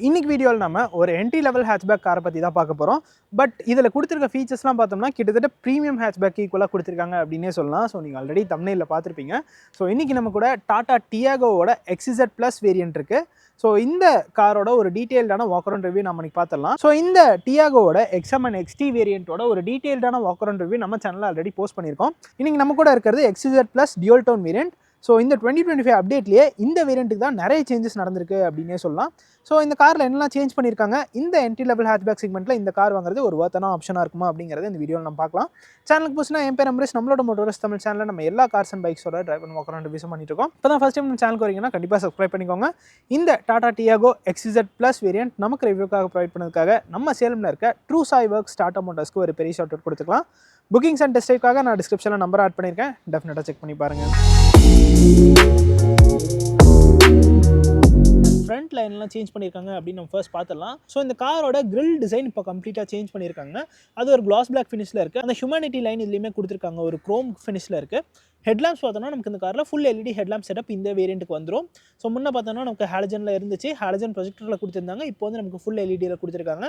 இன்னைக்கு வீடியோவில் நம்ம ஒரு என்ட்ரி லெவல் ஹேட்ச்பேக் காரை பற்றி தான் பார்க்க போகிறோம். பட் இதில் கொடுத்துருக்க ஃபீச்சர்ஸ்லாம் பார்த்தோம்னா கிட்டத்தட்ட ப்ரீமியம் ஹேட்ச்பேக் ஈக்குவலாக கொடுத்துருக்காங்க அப்படின்னே சொல்லலாம். ஸோ நீங்கள் ஆல்ரெடி தம்ப்நெயில்ல பார்த்துருப்பீங்க. ஸோ இன்றைக்கி நம்ம கூட டாடா டியாகோவோட XZ ப்ளஸ் வேரியன்ட் இருக்குது. ஸோ இந்த காரோட ஒரு டீட்டெயில்டான வாக் அரவுண்ட் ரிவ்யூ நம்ம இன்னைக்கு பார்த்துடலாம். ஸோ இந்த டியாகோவோட XM and XT வேரியண்ட்டோட ஒரு டீட்டெயில்டான வாக் அரவுண்ட் ரிவ்யூ நம்ம சேனலில் ஆல்ரெடி போஸ்ட் பண்ணியிருக்கோம். இன்றைக்கி நம்ம கூட இருக்கிறது XZ plus dual tone variant. So இந்த 2025 அப்டேட்லேயே இந்த வேரியண்ட்டுக்கு தான் நிறைய சேஞ்சஸ் நடந்திருக்கு அப்படின்னே சொல்லலாம். ஸோ இந்த காரில் என்னெல்லாம் சேஞ்ச் பண்ணியிருக்காங்க, இந்த என்ட்ரி லெவல் ஹேட்ச்பேக் செக்மெண்ட்டில் இந்த கார் வாங்குறது ஒரு வர்த்தான ஆப்ஷனாக இருக்குமா அப்படிங்கிறத இந்த வீடியோவில் நம்ம பார்க்கலாம். சேனலுக்கு புதுசுனா என் பேர் அம்பரீஷ். நம்மளோட மோட்டோரஸ் தமிழ் சேனலில் நம்ம எல்லா கார்ஸ் அண்ட் பைக்ஸோட drive and walk around review பண்ணிட்டு இருக்கோம். இப்போ தான் ஃபஸ்ட் டைம் நம்ம சேனலுக்கு வரீங்கன்னா கண்டிப்பாக சப்ஸ்கிரைப் பண்ணிக்கோங்க. இந்த Tata Diego XZ plus variant நமக்கு ரிவ்யூக்காக ப்ரொவைட் பண்ணதுக்காக நம்ம சேலமில் இருக்க ட்ரூ சாய் ஒர்க்ஸ் டாடா மோட்டர்ஸ்க்கு ஒரு பெரிய ஷார்ட் அவுட் கொடுத்துக்கலாம். புக்கிங்ஸ் அண்ட் டெஸ்ட் ட்ரைவ்க்காக நான் டிஸ்கிரிப்ஷனில் நம்பர் ஆட் பண்ணியிருக்கேன். டெஃபினட்டாக செக் பண்ணி பாருங்கள். ஃப்ரண்ட் லைன்லாம் சேஞ்ச் பண்ணியிருக்காங்க அப்படின்னு நம்ம ஃபர்ஸ்ட் பார்த்துடலாம். ஸோ இந்த காரோட கிரில் டிசைன் இப்போ கம்ப்ளீட்டாக சேஞ்ச் பண்ணியிருக்காங்க. அது ஒரு கிளாஸ் பிளாக் ஃபினிஷில் இருக்குது. அந்த ஹியூமனிட்டி லைன் இதுலேயுமே கொடுத்துருக்காங்க, ஒரு குரோம் ஃபினிஷில் இருக்குது. ஹெட்லாம்ப்ஸ் பார்த்தோன்னா நமக்கு இந்த காரில் ஃபுல் LED ஹெட்லாம்ப் செட்டப் இந்த வேரியண்ட்டுக்கு வந்துடும். ஸோ முன்னே பார்த்தோன்னா நமக்கு ஹாலஜனில் இருந்துச்சு, ஹாலஜன் ப்ரொஜெக்டரில் கொடுத்துருந்தாங்க. இப்போ வந்து நமக்கு ஃபுல் LEDயில் கொடுத்துருக்காங்க.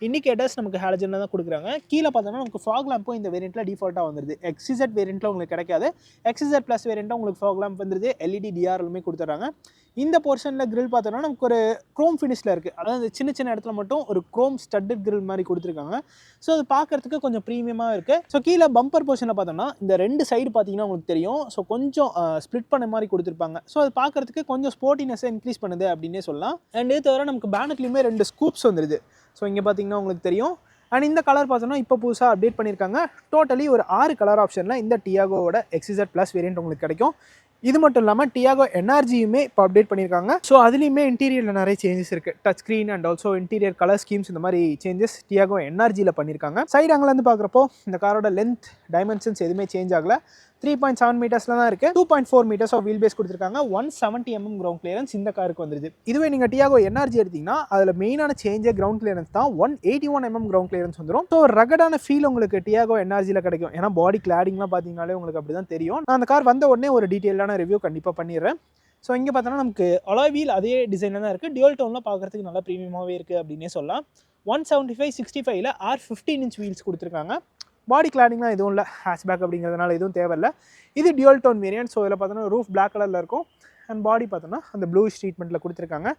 இண்டிகேட்டர்ஸ் நமக்கு ஹாலஜனில் தான் கொடுக்குறாங்க. கீழே பார்த்தோன்னா நமக்கு ஃபாக் லேம்பும் இந்த வேரியண்ட்டில் டிஃபால்ட்டாக வந்துருது. XZ வேரியண்ட்டில் உங்களுக்கு கிடைக்காது. XZ ப்ளஸ் வேரியண்ட்டாக உங்களுக்கு ஃபாக் லேம்ப் வந்துருது. LED DRLமே கொடுத்துட்றாங்க. இந்த போர்ஷனில் கிரில் பார்த்தோன்னா நமக்கு ஒரு க்ரோம் ஃபினிஷில் இருக்குது. அதாவது சின்ன சின்ன இடத்துல மட்டும் ஒரு க்ரோம் ஸ்டட்டட் கிரில் மாதிரி கொடுத்துருக்காங்க. ஸோ அது பார்க்குறதுக்கு கொஞ்சம் ப்ரீமியமாக இருக்குது. ஸோ கீழே பம்பர் போர்ஷனில் பார்த்தோம்னா இந்த ரெண்டு சைடு பார்த்தீங்கன்னா உங்களுக்கு தெரியும். ஸோ கொஞ்சம் ஸ்ப்ளிட் பண்ண மாதிரி கொடுத்துருப்பாங்க. ஸோ அது பார்க்குறதுக்கு கொஞ்சம் ஸ்போர்ட்டினஸை இன்க்ரீஸ் பண்ணுது அப்படின்னே சொல்லலாம். அண்ட் இது தவிர நமக்கு பேனட்லேயுமே ரெண்டு ஸ்கூப்ஸ் வந்துடுது. ஸோ இங்கே பார்த்தீங்கன்னா உங்களுக்கு தெரியும். அண்ட் இந்த கலர் பார்த்தோன்னா இப்போ புதுசாக அப்டேட் பண்ணியிருக்காங்க. டோட்டலி ஒரு 6 கலர் ஆப்ஷனில் இந்த டியாகோவோட XZ ப்ளஸ் வேரியன்ட் உங்களுக்கு கிடைக்கும். இது மட்டும் இல்லாமல் டியாகோ NRGயுமே இப்போ அப்டேட் பண்ணியிருக்காங்க. ஸோ அதுலேயுமே இன்டீரியரில் நிறைய சேஞ்சஸ் இருக்குது. Touch screen and also interior colour schemes இந்த மாதிரி சேஞ்சஸ் டியாகோ NRGயில் பண்ணியிருக்காங்க. சைடு அங்கேருந்து பார்க்குறப்போ இந்த காரோட லென்த் டைமென்ஷன்ஸ் எதுவுமே சேஞ்ச் ஆகலை. 3.7 மீட்டர்ஸில் தான் இருக்குது. 2.4 மீட்டர்ஸ் ஆஃப் வீல் பேஸ் கொடுத்துருக்காங்க. 170 mm கிரவுண்ட் கிளியரன்ஸ் இந்த காருக்கு வந்துருது. இதுவே நீங்கள் டியாகோ NRG எடுத்திங்கன்னா அதில் மெயினான சேஞ்சே கிரவுண்ட் கிளியரன்ஸ் தான். 181 mm கிரவுண்ட் கிளியரன்ஸ் வந்துடும். ஸோ ரகடான ஃபீல் உங்களுக்கு டியாகோ NRGயில் கிடைக்கும். ஏன்னா பாடி கிளாடிங்லாம் பார்த்தீங்கனாலே உங்களுக்கு அப்படி தான் தெரியும். நான் அந்த கார் வந்த உடனே ஒரு டீட்டெயிலான ரிவ்யூ கண்டிப்பாக பண்ணிடுறேன். ஸோ இங்கே பார்த்தோன்னா நமக்கு அலாய் வீல் அதே டிசைனில் தான் இருக்குது. டியூல் டோனில் பார்க்குறதுக்கு நல்லா ப்ரீமியமாகவே இருக்குது அப்படின்னே சொல்லலாம். 175/65ல் R15 inch வீல்ஸ் கொடுத்துருக்காங்க. பாடி கிளாடிங்லாம் எதுவும் இல்லை, ஹேட்ச்பேக் அப்படிங்கிறதுனால எதுவும் தேவையில்லை. இது டியூல் டோன் வேரியன்ட். ஸோ இதில் பார்த்தோன்னா ரூஃப் பிளாக் கலரில் இருக்கும். அண்ட் பாடி பார்த்தோன்னா அந்த ப்ளூஷ் ட்ரீட்மெண்ட்டில் கொடுத்துருக்காங்க.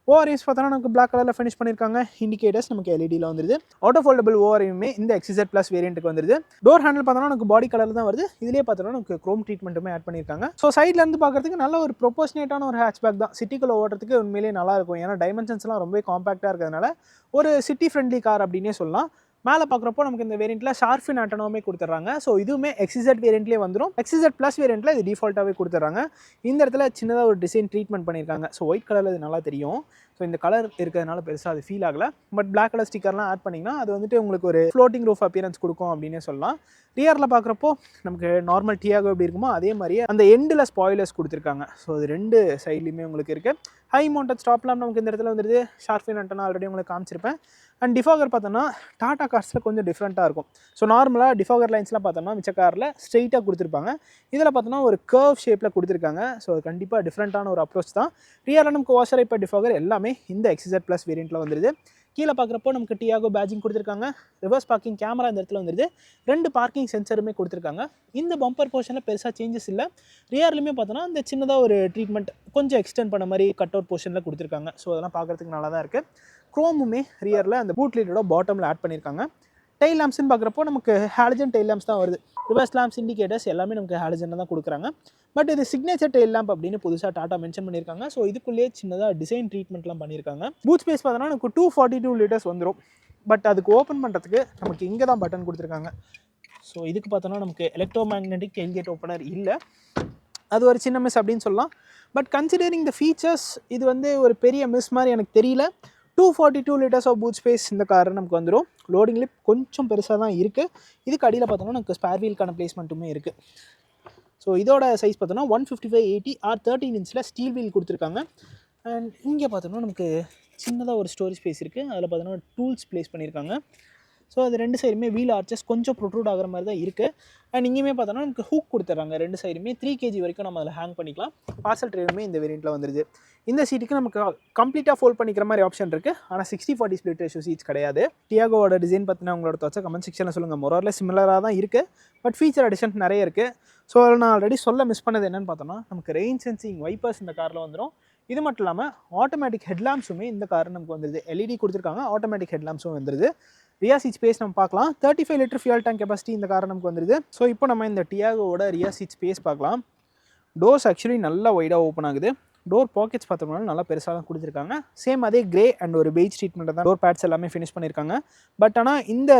ஓஆர்எஸ் பார்த்தோன்னா நமக்கு பிளாக் கலரில் ஃபினிஷ் பண்ணியிருக்காங்க. இண்டிகேட்டர்ஸ் நமக்கு LEDயில் வந்துருது. ஆட்டோ ஃபோல்டபிள் ஓஆர்எம்மே இந்த XZ ப்ளஸ் வேரியண்ட்டுக்கு வந்துருது. டோர் ஹேண்டில் பார்த்தோன்னா நமக்கு பாடி கலரில் தான் வருது. இதிலே பார்த்தோன்னா நமக்கு க்ரோம் ட்ரீட்மெண்ட்டுமே ஆட் பண்ணியிருக்காங்க. ஸோ சைட்லேருந்து பார்க்குறதுக்கு நல்ல ஒரு ப்ரொபோஷனேட்டான ஒரு ஹேட்ச்பேக் தான். சிட்டிக்குள்ளே ஓட்டுறதுக்கு உண்மையிலேயே நல்லாயிருக்கும். ஏன்னா டைமென்ஷன்ஸ்லாம் ரொம்ப காம்பேக்டாக இருக்கிறதுனால ஒரு சிட்டி ஃப்ரெண்ட்லி கார் அப்படின்னே சொல்லலாம். மேலே பார்க்குறப்போ நமக்கு இந்த வேரியண்ட்டில் ஷார்ஃபின் ஆண்டனோமே கொடுத்துட்றாங்க. ஸோ இதுவுமே XZ வேரியண்ட்லேயே வந்துடும். XZ ப்ளஸ் வேரியண்ட்டில் இது டிஃபால்ட்டாகவே கொடுத்துட்றாங்க. இந்த இடத்துல சின்னதாக ஒரு டிசைன் ட்ரீட்மெண்ட் பண்ணியிருக்காங்க. ஸோ ஒயிட் கலரில் இது நல்லா தெரியும். ஸோ இந்த கலர் இருக்கிறதுனால பெருசாக அது ஃபீல் ஆகலை. பட் பிளாக் கலர் ஸ்டிக்கர்லாம் ஆட் பண்ணிங்கன்னா அது வந்துட்டு உங்களுக்கு ஒரு ஃப்ளோட்டிங் ரூஃப் அப்பியரன்ஸ் கொடுக்கும் அப்படின்னே சொல்லலாம். ரியரில் பார்க்குறப்போ நமக்கு நார்மல் டியாகோ எப்படி இருக்குமோ அதே மாதிரியே அந்த எண்டில் ஸ்பாய்லர்ஸ் கொடுத்துருக்காங்க. ஸோ அது ரெண்டு சைட்லேயுமே உங்களுக்கு இருக்குது. ஹை மவுண்டட் ஸ்டாப்லாம் நமக்கு இந்த இடத்துல வந்துடுது. ஷார்ஃபின் ஆண்டனா ஆல்ரெடி உங்களுக்கு காமிச்சிருப்பேன். அண்ட் டிஃபாகர் பார்த்தோன்னா டாடா கார்ஸில் கொஞ்சம் டிஃப்ரெண்ட்டாக இருக்கும். ஸோ நார்மலாக டிஃபாகர் லைன்ஸ்லாம் பார்த்தோம்னா மிச்ச காரில் ஸ்ட்ரெயிட்டாக கொடுத்துருப்பாங்க. இதில் பார்த்தோன்னா ஒரு கர்வ் ஷேப்பில் கொடுத்துருக்காங்க. ஸோ அது கண்டிப்பாக டிஃப்ரெண்ட்டான ஒரு அப்ரோச் தான். ரியரில் நமக்கு வாஷர் இப்போ டிஃபாகர் எல்லாமே இந்த XZ ப்ளஸ் வேரியண்ட்டில் வந்துடுது. கீழே பார்க்குறப்போ நமக்கு டியாகோ பேஜிங் கொடுத்துருக்காங்க. ரிவர்ஸ் பார்க்கிங் கேமரா இந்த இடத்துல வந்துடுது. 2 பார்க்கிங் சென்சருமே கொடுத்துருக்காங்க. இந்த பம்பர் போர்ஷனில் பெருசாக சேஞ்சஸ் இல்லை. ரியர்லையுமே பார்த்தோன்னா இந்த சின்னதாக ஒரு ட்ரீட்மெண்ட் கொஞ்சம் எக்ஸ்டெண்ட் பண்ண மாதிரி கட் அவுட் போர்ஷனில் கொடுத்துருக்காங்க. ஸோ அதெல்லாம் பார்க்குறதுக்கு நல்லா தான் இருக்குது. க்ரோமுமே ரியரில் அந்த பூட் லீடோட பாட்டமில் ஆட் பண்ணியிருக்காங்க. டெயில் லேம்ப்ஸ்ன்னு பார்க்குறப்போ நமக்கு ஹாலஜன் டெயில் லேம்ப்ஸ் தான் வருது. ரிவர்ஸ் லேம்ப்ஸ் இண்டிகேட்டர்ஸ் எல்லாமே நமக்கு ஹாலஜனில் தான் கொடுக்குறாங்க. பட் இது சிக்னேச்சர் டெயில் லேம்ப் அப்படின்னு புதுசாக டாட்டா மென்ஷன் பண்ணியிருக்காங்க. ஸோ இதுக்குள்ளேயே சின்னதாக டிசைன் ட்ரீட்மெண்ட்லாம் பண்ணியிருக்காங்க. பூட் ஸ்பேஸ் பார்த்தோன்னா நமக்கு 242 லிட்டர்ஸ் வந்துடும். பட் அதுக்கு ஓப்பன் பண்ணுறதுக்கு நமக்கு இங்கே தான் பட்டன் கொடுத்துருக்காங்க. ஸோ இதுக்கு பார்த்தோன்னா நமக்கு எலக்ட்ரோ மேக்னெட்டிக் டெயில்கேட் ஓப்பனர் இல்லை. அது ஒரு சின்ன மிஸ் அப்படின்னு சொல்லலாம். பட் கன்சிடரிங் த ஃபீச்சர்ஸ் இது வந்து ஒரு பெரிய மிஸ் மாதிரி எனக்கு தெரியல. 242 லிட்டர்ஸ் ஆஃப் பூட் ஸ்பேஸ் இந்த கார் நமக்கு வந்துடும். லோடிங் லிப் கொஞ்சம் பெருசாக தான் இருக்குது. இதுக்கு அடியில் பார்த்தோன்னா நமக்கு ஸ்பேர் வீலுக்கான பிளேஸ்மெண்ட்டுமே இருக்குது. ஸோ இதோட சைஸ் பார்த்தோன்னா 155/80 R13 inchல ஸ்டீல் வீல் கொடுத்துருக்காங்க. அண்ட் இங்கே பார்த்தோன்னா நமக்கு சின்னதாக ஒரு ஸ்டோரேஜ் ஸ்பேஸ் இருக்குது. அதில் பார்த்தோன்னா டூல்ஸ் ப்ளேஸ் பண்ணியிருக்காங்க. ஸோ அது ரெண்டு சைடுமே வீல் ஆர்ச்சஸ் கொஞ்சம் ப்ரொட்ரூட் ஆகிற மாதிரி தான் இருக்குது. அண்ட் இங்கேயுமே பார்த்தோன்னா நமக்கு ஹூக் கொடுத்துட்றாங்க, ரெண்டு சைடுமே 3 kg வரைக்கும் நம்ம அதில் ஹேங் பண்ணிக்கலாம். பார்சல் ட்ரேவுமே இந்த வேரியண்ட்டில் வந்துருது. இந்த சீட்டுக்கு நமக்கு கம்ப்ளீட்டாக ஃபோல்ட் பண்ணிக்கிற மாதிரி ஆப்ஷன் இருக்குது, ஆனால் 60/40 ஸ்ப்ளிட் ரேஷியோ சீட்ஸ் கிடையாது. டியாகோவோட டிசைன் பார்த்தீங்கன்னா உங்களோட தோச்சா கமெண்ட் செக்ஷனில் சொல்லுங்கள். மொரர்ல சிமிலராக தான் இருக்குது, பட் ஃபீச்சர் அடிஷன் நிறைய இருக்குது. ஸோ அதில் நான் ஆல்ரெடி சொல்ல மிஸ் பண்ணது என்னென்னு பார்த்தோன்னா, நமக்கு ரெயின் சென்சிங் வைப்பர்ஸ் இந்த காரில் வந்துடும். இது மட்டும் இல்லாமல் ஆட்டோமேட்டிக் ஹெட்லாம்ப்ஸுமே இந்த கார் நமக்கு வந்துடுது. எல்இடி கொடுத்துருக்காங்க, ஆட்டோமேட்டிக் ஹெட்லாம்ப்ஸும் வந்துடுது. ரியா சீட் ஸ்பேஸ் நம்ம பார்க்கலாம். 35 லிட்டர் ஃபியூல் டேங்க் கெப்பாசிட்டி இந்த கார் நமக்கு வந்துடுது. ஸோ இப்போ நம்ம இந்த டியாகோவோட ரியா சீட் ஸ்பேஸ் பார்க்கலாம். டோர்ஸ் ஆக்சுவலி நல்லா வைடாக ஓப்பன் ஆகுது. டோர் பாக்கெட்ஸ் பார்த்தோம்னா நல்லா பெருசாக தான் கொடுத்துருக்காங்க. சேம் அதே கிரே அண்ட் ஒரு பெய்ஜ் ட்ரீட்மெண்ட் தான் டோர் பேட்ஸ் எல்லாமே ஃபினிஷ் பண்ணியிருக்காங்க. பட் ஆனால் இந்த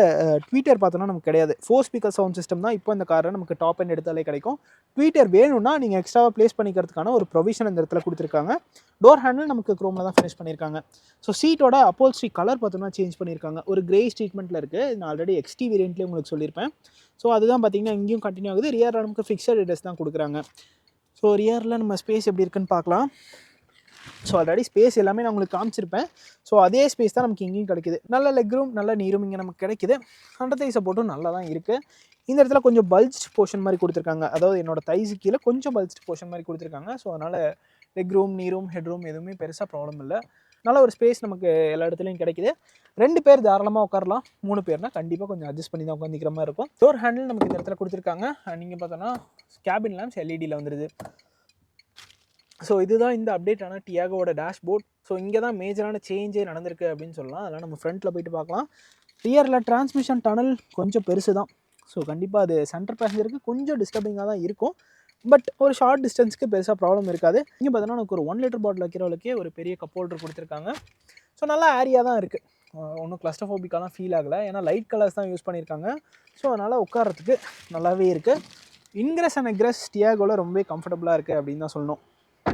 ட்வீட்டர் பார்த்தோன்னா நமக்கு கிடையாது. 4 ஸ்பீக்கர் சவுண்ட் சிஸ்டம் தான் இப்போ இந்த காரை நமக்கு டாப் எண்ட் எடுத்தாலே கிடைக்கும். ட்வீட்டர் வேணும்னா நீங்கள் எக்ஸ்ட்ராவாக ப்ளேஸ் பண்ணிக்கிறதுக்கான ஒரு ப்ரொவிஷன் இந்த இடத்துல கொடுத்துருக்காங்க. டோர் ஹேண்டில் நமக்கு குரோமில் தான் ஃபினிஷ் பண்ணியிருக்காங்க. ஸோ சீட்டோட அப்போல்ஸ்ட்ரி கலர் பார்த்தோம்னா சேஞ்ச் பண்ணியிருக்காங்க. ஒரு கிரே ட்ரீட்மெண்ட்டில் இருக்குது. நான் ஆல்ரெடி எக்ஸ்டி வேரியண்ட்லேயே உங்களுக்கு சொல்லியிருப்பேன். ஸோ அதுதான் பார்த்தீங்கன்னா இங்கேயும் கண்டினியூ ஆகுது. ரியர் நமக்கு ஃபிக்ஸட் எடஸ் தான் கொடுக்குறாங்க. ஸோ ரியரில் நம்ம ஸ்பேஸ் எப்படி இருக்குன்னு பார்க்கலாம். ஸோ ஆல்ரெடி ஸ்பேஸ் எல்லாமே நான் உங்களுக்கு காமிச்சிருப்பேன். ஸோ அதே ஸ்பேஸ் தான் நமக்கு இங்கேயும் கிடைக்குது. நல்ல லெக் ரூம், நல்ல நீ ரூம் இங்கே நமக்கு கிடைக்குது. அண்டர் தை சப்போர்ட்டும் நல்லா தான் இருக்குது. இந்த இடத்துல கொஞ்சம் பல்ஜ் போர்ஷன் மாதிரி கொடுத்துருக்காங்க. அதாவது என்னோட தைஸு கீழே கொஞ்சம் பல்ஜ் போர்ஷன் மாதிரி கொடுத்துருக்காங்க. ஸோ அதனால் லெக் ரூம், நீ ரூம், ஹெட் ரூம் எதுவுமே பெருசாக ப்ராப்ளம் இல்லை. நல்ல ஒரு ஸ்பேஸ் நமக்கு எல்லா இடத்துலையும் கிடைக்குது. 2 பேர் தாராளமாக உட்காரலாம். 3 பேர்னா கண்டிப்பாக கொஞ்சம் அட்ஜஸ்ட் பண்ணி தான் உட்காந்துக்கிற மாதிரி இருக்கும். டோர் ஹேண்டில் நமக்கு இந்த இடத்துல கொடுத்துருக்காங்க. நீங்கள் பார்த்தோன்னா கேபின் லேம்ப்ஸ் எல்இடியில் வந்துடுது. ஸோ இதுதான் இந்த அப்டேட்டான டியாகோவோட டேஷ்போர்ட். ஸோ இங்கே தான் மேஜரான சேஞ்சே நடந்திருக்கு அப்படின்னு சொல்லலாம். அதெல்லாம் நம்ம ஃப்ரண்ட்டில் போயிட்டு பார்க்கலாம். ரியரில் டிரான்ஸ்மிஷன் டனல் கொஞ்சம் பெருசு தான். ஸோ கண்டிப்பாக அது சென்டர் பேசஞ்சருக்கு கொஞ்சம் டிஸ்டர்பிங்காக தான் இருக்கும். பட் ஒரு ஷார்ட் டிஸ்டன்ஸ்க்கு பெருசாக ப்ராப்ளம் இருக்காது. இங்கே பார்த்தோன்னா நமக்கு ஒரு 1 லிட்டர் பாட்டில் வைக்கிறவளுக்கே ஒரு பெரிய கப் ஹோல்டர் கொடுத்துருக்காங்க. ஸோ நல்லா ஏரியா தான் இருக்குது. ஒன்றும் கிளஸ்ட்ரோஃபோபிக்காலாம் ஃபீல் ஆகலை. ஏன்னா லைட் கலர்ஸ் தான் யூஸ் பண்ணியிருக்காங்க. ஸோ அதனால் உட்காரத்துக்கு நல்லாவே இருக்குது. இன்க்ரெஸ் அண்ட் எக்ரெஸ் டியாகோவில் ரொம்பவே கம்ஃபர்டபுளாக இருக்குது அப்படின்னு தான் சொல்லணும்.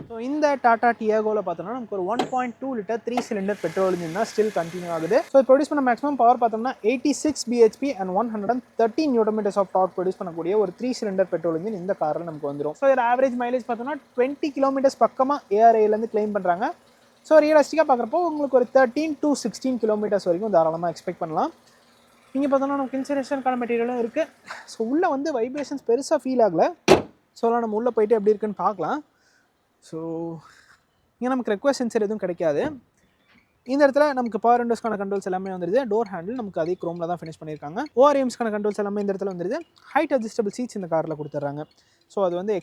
ஸோ இந்த டாடா டியாகோவில் பார்த்தோம்னா நமக்கு ஒரு 1.2 லிட்டர் 3 சிலிண்டர் பெட்ரோல் இன்ஜின் தான் ஸ்டில் கண்டினியூ ஆகுது. ஸோ ப்ரொடியூஸ் பண்ண மேக்ஸிமம் பவர் பார்த்தோம்னா 86 bhp and 113 Nm of torque produce பண்ணக்கூடிய ஒரு 3 சிலிண்டர் பெட்ரோல் இன்ஜின் இந்த காரில் நமக்கு வந்துடும். ஸோ இதோட ஆவரேஜ் மைலேஜ் பார்த்தோம்னா 20 km பக்கமாக ஏஆர்ஐலேருந்து கிளைம் பண்ணுறாங்க. ஸோ ரியலிஸ்டிக்காக பார்க்குறப்போ உங்களுக்கு ஒரு 13 to 16 km வரைக்கும் தாராளமாக எக்ஸ்பெக்ட் பண்ணலாம். இங்கே பார்த்தோம்னா நமக்கு இன்சுலேஷனுக்கான மெட்டீரியலும் இருக்குது. ஸோ உள்ளே வந்து வைப்ரேஷன்ஸ் பெருசாக ஃபீல் ஆகலை. ஸோ நம்ம உள்ளே போயிட்டு எப்படி இருக்குன்னு பார்க்கலாம். ஸோ இங்கே நமக்கு ரெக்வஸ்ட் சென்சர் எதுவும் கிடைக்காது. இந்த இடத்துல நமக்கு பவர் விண்டோஸ்க்கான கண்ட்ரோல்ஸ் எல்லாமே வந்துடுது. டோர் ஹேண்டில் நமக்கு அதே குரோமில் தான் ஃபினிஷ் பண்ணியிருக்காங்க. ஓஆர்எம்ஸ்க்கான கண்ட்ரோல்ஸ் எல்லாமே இந்த இடத்துல வந்துடுது. ஹைட் அட்ஜஸ்டபிள் சீட்ஸ் இந்த காரில் கொடுத்துட்றாங்க. ஸோ அது வந்து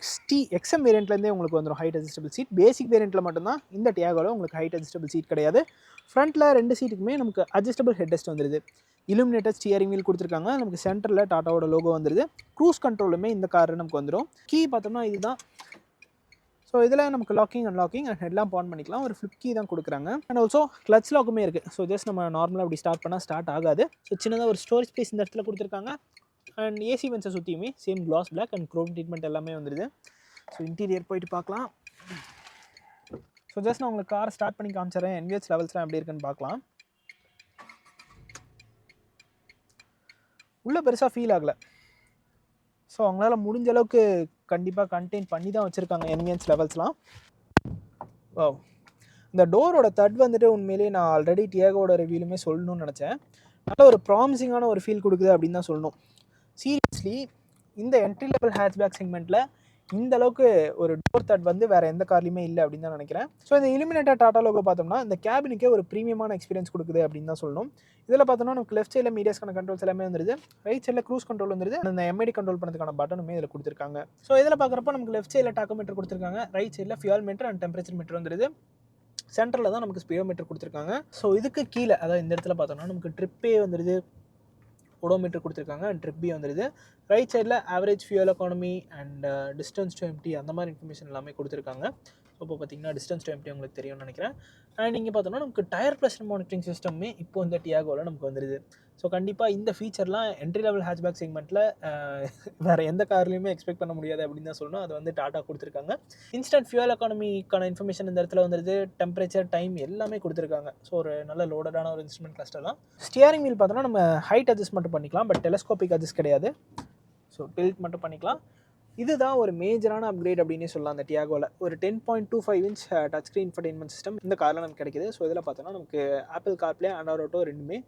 எக்ஸ்எம் வேரியண்ட்லேருந்தே உங்களுக்கு வந்துடும் ஹைட் அட்ஜஸ்டபிள் சீட். பேசிக் வேரியண்ட்டில் மட்டும்தான் இந்த டியாகோவில் உங்களுக்கு ஹைட் அட்ஜஸ்டபிள் சீட் கிடையாது. ஃப்ரண்ட்டில் 2 சீட்டுக்குமே நமக்கு அட்ஜஸ்டபிள் ஹெட்ரெஸ்ட் வந்துடுது. இலுமினேட்டட் ஸ்டியரிங் வீல் கொடுத்துருக்காங்க. நமக்கு சென்டரில் டாட்டாவோட லோகோ வந்துடுது. க்ரூஸ் கண்ட்ரோலுமே இந்த காரில் நமக்கு வந்துடும். கீ பார்த்தோம்னா இதுதான். ஸோ இதில் நமக்கு லாக்கிங் அண்ட் ஹெட்லாம் ஆன் பண்ணிக்கலாம். ஒரு ஃப்ளிப் கீ தான் கொடுக்குறாங்க. அண்ட் ஆல்சோ கிளச் லாக்குமே இருக்குது. ஸோ ஜஸ்ட் நம்ம நார்மலாக அப்படி ஸ்டார்ட் பண்ணால் ஸ்டார்ட் ஆகாது. ஸோ சின்னதாக ஒரு ஸ்டோரேஜ் ஸ்பேஸ் இந்த இடத்துல கொடுத்துருக்காங்க. அண்ட் ஏசி வென்ஸை சுற்றியுமே same gloss black and chrome treatment எல்லாமே வந்துடுது. ஸோ இன்டீரியர் போயிட்டு பார்க்கலாம். ஸோ ஜஸ்ட் நான் உங்களுக்கு கார் ஸ்டார்ட் பண்ணி காமிச்சிடறேன். என்விஎச் லெவல்ஸ்லாம் எப்படி இருக்குன்னு பார்க்கலாம். உள்ளே பெருசாக ஃபீல் ஆகலை. ஸோ அவங்களால முடிஞ்ச அளவுக்கு கண்டிப்பாக கண்டெயின் பண்ணி தான் வச்சுருக்காங்க என்விஎன்ஸ் லெவல்ஸ்லாம். ஓ, இந்த டோரோட தட் வந்துட்டு உண்மையிலேயே நான் ஆல்ரெடி டியாகோட ரிவ்யூலுமே சொல்லணும்னு நினச்சேன். நல்ல ஒரு ப்ராமிசிங்கான ஒரு ஃபீல் கொடுக்குது அப்படின்னு தான் சொல்லணும். சீரியஸ்லி இந்த என்ட்ரி லெவல் ஹேட்ச்பேக் செக்மெண்ட்டில் இந்த அளவுக்கு ஒரு டோர் தட் வந்து வேறு எந்த கார்லையுமே இல்லை அப்படின்னு தான் நினைக்கிறேன். ஸோ இந்த இலுமினேட்டட் டாடா லோகோ பார்த்தோம்னா இந்த கேபினுக்கே ஒரு ப்ரீமியமான எக்ஸ்பீரியன்ஸ் கொடுக்குது அப்படின்னு தான் சொல்லணும். இதில் பார்த்தோம்னா நமக்கு லெஃப்ட் சைடில் மீடியாஸ்க்கான கண்ட்ரோல்ஸ் எல்லாமே வந்துருது. ரைட் சைடில் க்ரூஸ் கண்ட்ரோல் வந்துருது. அந்த எம்ஐடி கண்ட்ரோல் பண்ணுறதுக்கான பட்டனுமே இதில் கொடுத்துருக்காங்க. ஸோ இதில் பார்க்குறப்ப நமக்கு லெஃப்ட் சைடில் டாக்கோமீட்டர் கொடுத்துருக்காங்க. ரைட் சைடில் fuel meter and temperature meter வந்துருது. சென்டரில் தான் நமக்கு ஸ்பீடோமீட்டர் கொடுத்துருக்காங்க. ஸோ இதுக்கு கீழே அதாவது இந்த இடத்துல பார்த்தோம்னா நமக்கு ட்ரிப்பே வந்துருது, ஓடோமீட்டர் கொடுத்துருக்காங்க அண்ட் ட்ரிப்பே வந்துருது. ரைட் சைடில் average fuel economy and distance to empty அந்த மாதிரி இன்ஃபர்மேஷன் எல்லாமே கொடுத்துருக்காங்க. ஸோ இப்போ பார்த்தீங்கன்னா டிஸ்டன்ஸ் டு எம்டி உங்களுக்கு தெரியும்னு நினைக்கிறேன். அண்ட் இங்கே பார்த்தோம்னா நமக்கு டயர் ப்ரெஷர் மானிட்டரிங் சிஸ்டமே இப்போ இந்த டியாகோவில் நமக்கு வந்துடுது. ஸோ கண்டிப்பாக இந்த ஃபீச்சர்லாம் என்ட்ரி லெவல் ஹேட்ச்பேக் செக்மெண்ட்டில் வேறு எந்த கார்லையுமே எக்ஸ்பெக்ட் பண்ண முடியாது அப்படின்னு தான் சொல்லணும். அது வந்து டாட்டா கொடுத்துருக்காங்க. இன்ஸ்டன்ட் ஃபியூல் எக்கானமிக்கான இன்ஃபர்மேஷன் இந்த இடத்துல வந்துடுது. டெம்பரேச்சர், டைம் எல்லாமே கொடுத்துருக்காங்க. ஸோ ஒரு நல்ல லோடடான ஒரு இன்ஸ்ட்ருமெண்ட் கிளஸ்டர் தான். ஸ்டியரிங் வீல் பார்த்தோன்னா நம்ம ஹைட் அட்ஜஸ்ட் மட்டும் பண்ணிக்கலாம், பட் டெலஸ்கோபிக் அட்ஜஸ்ட் கிடையாது. ஸோ டில்ட் மட்டும் பண்ணிக்கலாம். இதுதான் ஒரு மேஜரான அப்கிரேட் அப்படின்னே சொல்லலாம் அந்த டியாகோவில். ஒரு 10.25 inch touch screen infotainment system இந்த காரில் நமக்கு கிடைக்குது. ஸோ இதில் பார்த்தோன்னா நமக்கு ஆப்பிள் கார்ப்ளே, ஆண்ட்ராய்ட் ஆட்டோ ரெண்டுமே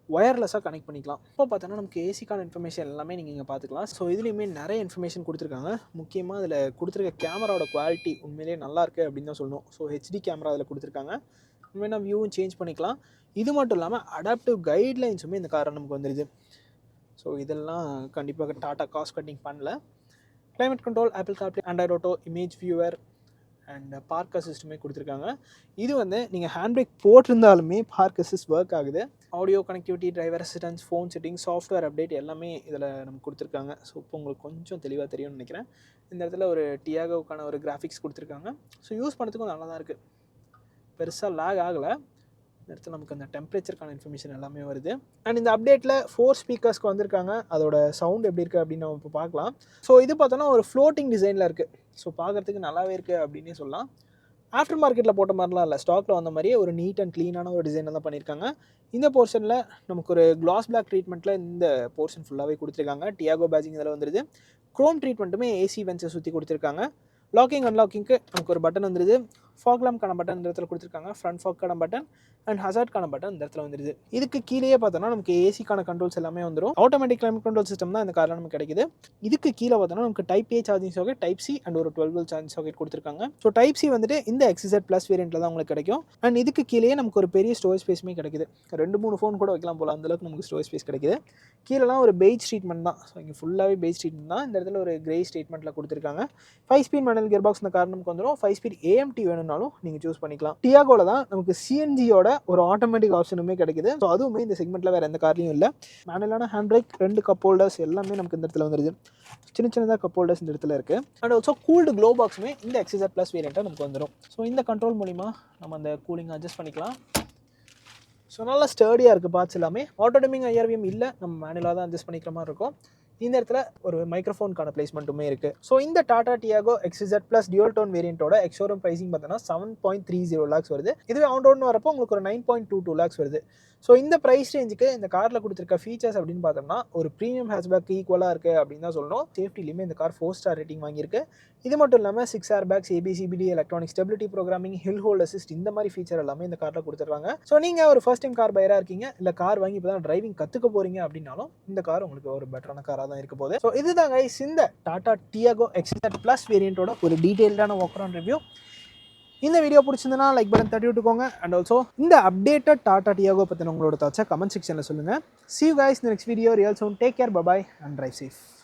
ஒயர்லெஸ்ஸாக கனெக்ட் பண்ணிக்கலாம். இப்போ பார்த்தோன்னா நமக்கு ஏசிக்கான இன்ஃபர்மேஷன் எல்லாமே நீங்கள் இங்கே பார்த்துக்கலாம். ஸோ இதுலேயுமே நிறைய இன்ஃபர்மேஷன் கொடுத்துருக்காங்க. முக்கியமாக அதில் கொடுத்துருக்க கேமராவோட குவாலிட்டி உண்மையிலேயே நல்லாயிருக்கு அப்படின்னு தான் சொல்லணும். ஸோ ஹெச்டி கேமரா அதில் கொடுத்துருக்காங்க. உண்மையாக வியூவும் சேஞ்ச் பண்ணிக்கலாம். இது மட்டும் இல்லாமல் அடாப்டிவ் கைட்லைன்ஸுமே இந்த காரை நமக்கு வந்துடுது. ஸோ இதெல்லாம் கண்டிப்பாக டாட்டா காஸ்ட் கட்டிங் பண்ணல. Climate control, Apple CarPlay, Android Auto, image viewer and park அசிஸ்ட்டுமே கொடுத்துருக்காங்க. இது வந்து நீங்கள் ஹேண்ட் பிரேக் போட்டிருந்தாலுமே பார்க் அசிஸ்ட் ஒர்க் ஆகுது. Audio connectivity, driver assistance, phone setting, software update எல்லாமே இதில் நமக்கு கொடுத்துருக்காங்க. ஸோ இப்போ உங்களுக்கு கொஞ்சம் தெளிவாக தெரியும்னு நினைக்கிறேன். இந்த இடத்துல ஒரு டியாகோவுக்கான ஒரு கிராஃபிக்ஸ் கொடுத்துருக்காங்க. ஸோ யூஸ் பண்ணுறதுக்கும் நல்லா தான் இருக்குது. பெருசாக லேக் ஆகலை. இந்த இடத்துல நமக்கு அந்த டெம்பரேச்சருக்கான இன்ஃபர்மேஷன் எல்லாமே வருது. அண்ட் இந்த அப்டேட்டில் 4 ஸ்பீக்கர்ஸ்க்கு வந்திருக்காங்க. அதோட சவுண்ட் எப்படி இருக்குது அப்படின்னு நம்ம இப்போ பார்க்கலாம். ஸோ இது பார்த்தோன்னா ஒரு ஃப்ளோட்டிங் டிசைனில் இருக்குது. ஸோ பார்க்குறதுக்கு நல்லாவே இருக்குது அப்படின்னே சொல்லலாம். ஆஃப்டர் மார்க்கெட்டில் போட்ட மாதிரிலாம் இல்லை, ஸ்டாக்கில் வந்த மாதிரியே ஒரு நீட் அண்ட் க்ளீனான ஒரு டிசைனில் தான் பண்ணியிருக்காங்க. இந்த போர்ஷனில் நமக்கு ஒரு கிளாஸ் பிளாக் ட்ரீட்மெண்ட்டில் இந்த போர்ஷன் ஃபுல்லாகவே கொடுத்துருக்காங்க. டியாகோ பேஜிங் இதில் வந்துடுது. க்ரோம் ட்ரீட்மெண்ட்டுமே ஏசி வென்ஸை சுற்றி கொடுத்துருக்காங்க. லாக்கிங் அன்லாக்கிங்க்கு நமக்கு ஒரு பட்டன் வந்துடுது. ஃபாக் லேம்ப்க்கான பட்டன் இந்த இடத்துல கொடுத்துருக்காங்க. ஃப்ரண்ட் ஃபாக்கான பட்டன் அண்ட் ஹசார்ட்க்கான பட்டன் இந்த இடத்துல வந்துடுது. இதுக்கு கீழே பார்த்தோன்னா நமக்கு ஏசிக்கான கண்ட்ரோல்ஸ் எல்லாமே வந்துடும். ஆட்டோமேட்டிக் கிளைமேட் கண்ட்ரோல் சிஸ்டம் தான் இந்த காரில் நமக்கு கிடைக்குது. இதுக்கு கீழே பார்த்தோன்னா நமக்கு type A charging socket, type C and ஒரு 12 வோல்ட் சார்ஜிங் சாக்கெட் கொடுத்துருக்காங்க. ஸோ டைப் சி வந்துட்டு இந்த XZ ப்ளஸ் வேரியண்ட்டில் தான் உங்களுக்கு கிடைக்கும். அண்ட் இதுக்கு கீழே நமக்கு ஒரு பெரிய ஸ்டோரேஜ் ஸ்பேஸுமே கிடைக்குது. 2-3 ஃபோன் கூட வைக்கலாம் போல், அந்தளவுக்கு நமக்கு ஸ்டோரேஜ் ஸ்பேஸ் கிடைக்குது. கீழெலாம் ஒரு பெய்ஜ் ட்ரீட்மெண்ட் தான். ஸோ இங்கே ஃபுல்லாகவே பெய்ஜ் ட்ரீட்மெண்ட் தான். இந்த இடத்துல ஒரு கிரே ஸ்டேட்மெண்ட்டில் கொடுத்துருக்காங்க. 5 ஸ்பீட் மேனுவல் கியர் பாக்ஸ் இந்த கார் நமக்கு வந்துடும். 5 ஸ்பீட் AMT வேணும்னாலும் நீங்கள் சூஸ் பண்ணிக்கலாம். டியாகோவில் தான் நமக்கு CNGயோட ஒரு ஆட்டோமேட்டிக் ஆப்ஷனுமே கிடைக்குது. ஸோ அதுவுமே இந்த செக்மெண்ட்டில் வேறு எந்த கார்லையும் இல்லை. மேனுவலான ஹேண்ட் பிரேக், 2 கப் ஹோல்டர்ஸ் எல்லாமே நமக்கு இந்த இடத்துல வந்துடுது. சின்னதாக கப் ஹோல்டர்ஸ் இந்த இடத்துல இருக்குது. அண்ட் ஆல்சோ கூல்டு க்ளோ பாக்ஸுமே இந்த XZ ப்ளஸ் வேரியண்ட்டாக நமக்கு வந்துடும். ஸோ இந்த கண்ட்ரோல் மூலிமா நம்ம அந்த கூலிங் அட்ஜஸ்ட் பண்ணிக்கலாம். ஸோ நல்லா ஸ்டர்டியாக இருக்குது பார்ட்ஸ் எல்லாமே. ஆட்டோ டிமிங் IRVM இல்லை, நம்ம மேனுவலாக தான் அட்ஜஸ்ட் பண்ணிக்கிற மாதிரி இருக்கும். இந்த இடத்துல ஒரு மைக்ரோஃபோனுக்கான பிளேஸ்மெண்ட்டுமே இருக்குது. ஸோ இந்த Tata Diego XZ plus dual tone வேரியண்ட்டோட எக்ஸ்ஷோரூம் ப்ரைஸிங் பார்த்தோன்னா 7.30 lakhs வருது. இதுவே ஆன் ரோட்னு வரப்போ உங்களுக்கு ஒரு 9.22 lakhs வருது. ஸோ இந்த ப்ரைஸ் ரேஞ்சுக்கு இந்த காரில் கொடுத்துருக்க ஃபீச்சர்ஸ் அப்படின்னு பார்த்தோம்னா ஒரு ப்ரீமியம் ஹேட்ச்பேக் ஈக்குவலாக இருக்குது அப்படின்னு தான் சொல்லணும். சேஃப்டிலையுமே இந்த கார் 4 ஸ்டார் ரேட்டிங் வாங்கியிருக்கு. இது மட்டும் இல்லாமல் 6 airbags, ABCBD, electronic stability programming, hill hold assist இந்த மாதிரி ஃபீச்சர் எல்லாமே இந்த காரில் கொடுத்துருவாங்க. ஸோ நீங்கள் ஒரு ஃபர்ஸ்ட் டைம் கார் பையராக இருக்கீங்க, இல்லை கார் வாங்கி இப்போ தான் டிரைவிங் கற்றுக்க போகிறீங்க அப்படின்னாலும் இந்த கார் உங்களுக்கு ஒரு பெட்டரான காராக தான் இருக்க போகுது. ஸோ இதுதான் கைஸ் இந்த டாடா டியாகோ XZ ப்ளஸ் வேரியண்ட்டோட ஒரு டீட்டெயில்டான வாக் அரவுண்ட் ரிவ்யூ. இந்த வீடியோ பிடிச்சிருந்தனா லைக் பட்டன் தட்டி விட்டுக்கோங்க. அண்ட் ஆல்சோ இந்த அப்டேட்டட் டாடா டியாகோ பற்றின உங்களோட தாட்சை கமெண்ட் செக்ஷனில் சொல்லுங்கள். See you guys in the next video. Real soon. Take care. Bye bye and drive safe.